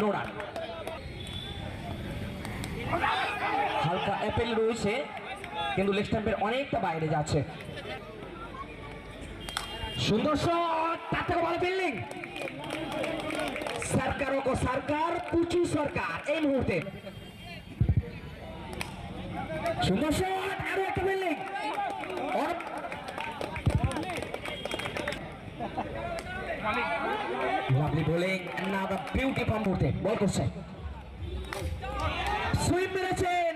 No run. হালকা Apple রয়েছে কিন্তু লেগ স্ট্যাম্পের অনেকটা বাইরে যাচ্ছে। সুন্দর শট, তার থেকে ভালো ফিল্ডিং। সরকার পুচু সরকার এই মুহূর্তে সুন্দর শট, আরো একটা fielding. Lovely bowling, another beautiful মুহূর্তে বল করছে, সুইপ মেরেছেন।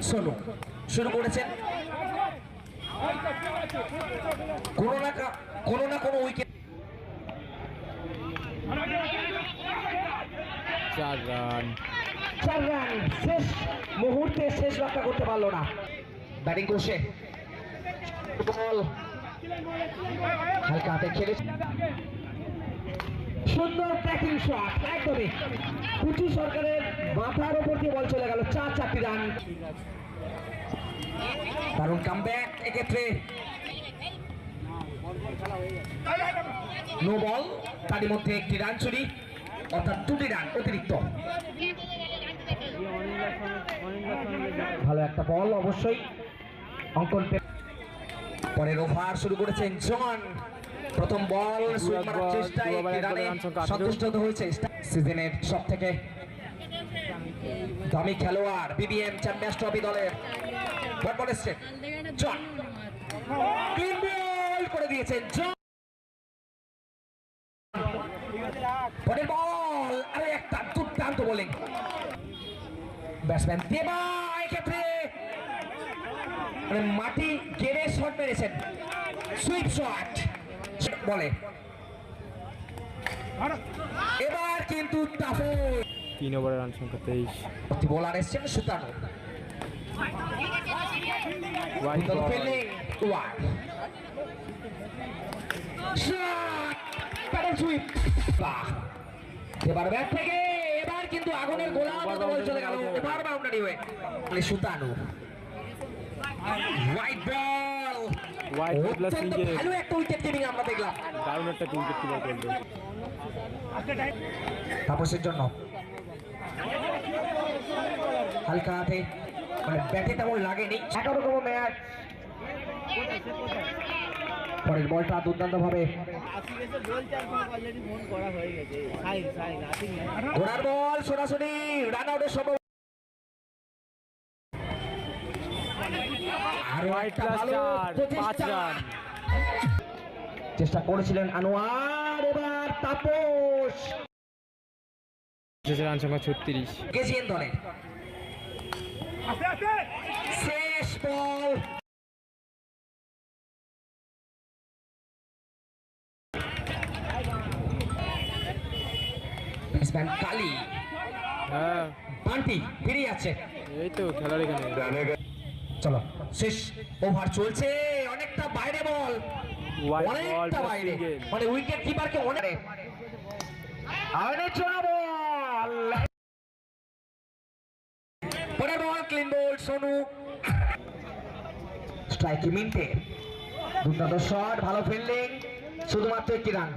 সোনু শুরু করেছেন, কোনো না কোনো উইকেট। 4 রান শেষ মুহূর্তে শেষ রক্ষা করতে পারলো না। ব্যাটিং করছে, বল হালকা হাতে খেলে সুন্দর ট্র্যাকিং শট, একদমই পুচু সরকারের মাথার উপর দিয়ে বল চলে গেল। 4 রান, দারুণ কামব্যাক। এক্ষেত্রে নো বল, তারই মধ্যে একটি রান চুরি, অর্থাৎ 2টি রান অতিরিক্ত। ভালো একটা বল অবশ্যই অঙ্কন। পরের ওভার শুরু করেছেন জন। প্রথম বল সুইপ মারার চেষ্টায় একটি রানে সন্তুষ্ট হয়েছে। সিজনের সবথেকে দামি খেলোয়াড় বিবিএম চ্যাম্পিয়ন্স ট্রফি দলের বল এসেছেন জন, তিন বল করে দিয়েছেন জন। পরের বল আরে একটা দুর্দান্ত বোলিং, ব্যাটসম্যান দেবা এক্ষেত্রে মাটি গেড়ে শট মেরেছেন, সুইপ শট বলে। এবার কিন্তু 3 ওভারে রান সংখ্যা 23। বোলার এসছেন সুতানো, fielding wide shot, paddle sweep. বাহ, এবার ব্যাট থেকে এবার কিন্তু আগুনের গোলার মতো বল চলে গেল। এবার বাউন্ডারি হয়ে সুতানো, হোয়াইট বল, ভালো একটা উইকেট কিপিং আমরা দেখলাম। দারুণ একটা উইকেট কিপার করলো তাপসের জন্য। হালকা হাতে মানে ব্যাটে তেমন লাগেনি, একরকম ম্যাচ। পরের বলটা দুর্দান্ত ভাবে ঘোড়ার বল সরাসরি রান আউটের সম্ভব। চেষ্টা করেছিলেন আনোয়ার, এবার তাপস। রান সংখ্যা 36। গেজিয়েন ধরে শেষ বল, ব্যাটসম্যান কালী বান্টি ফিরে আছে। এই তো খেলার এখানে। চলো শেষ ওভার চলছে, অনেকটা বাইরে বল, অনেকটা বাইরে, মানে উইকেট কিপারকে অনেক পরের বল ক্লিন বোল্ড সোনু, স্ট্রাইকি মিন্টে দুর্দান্ত শট, ভালো ফিল্ডিং, শুধুমাত্র একটি রান।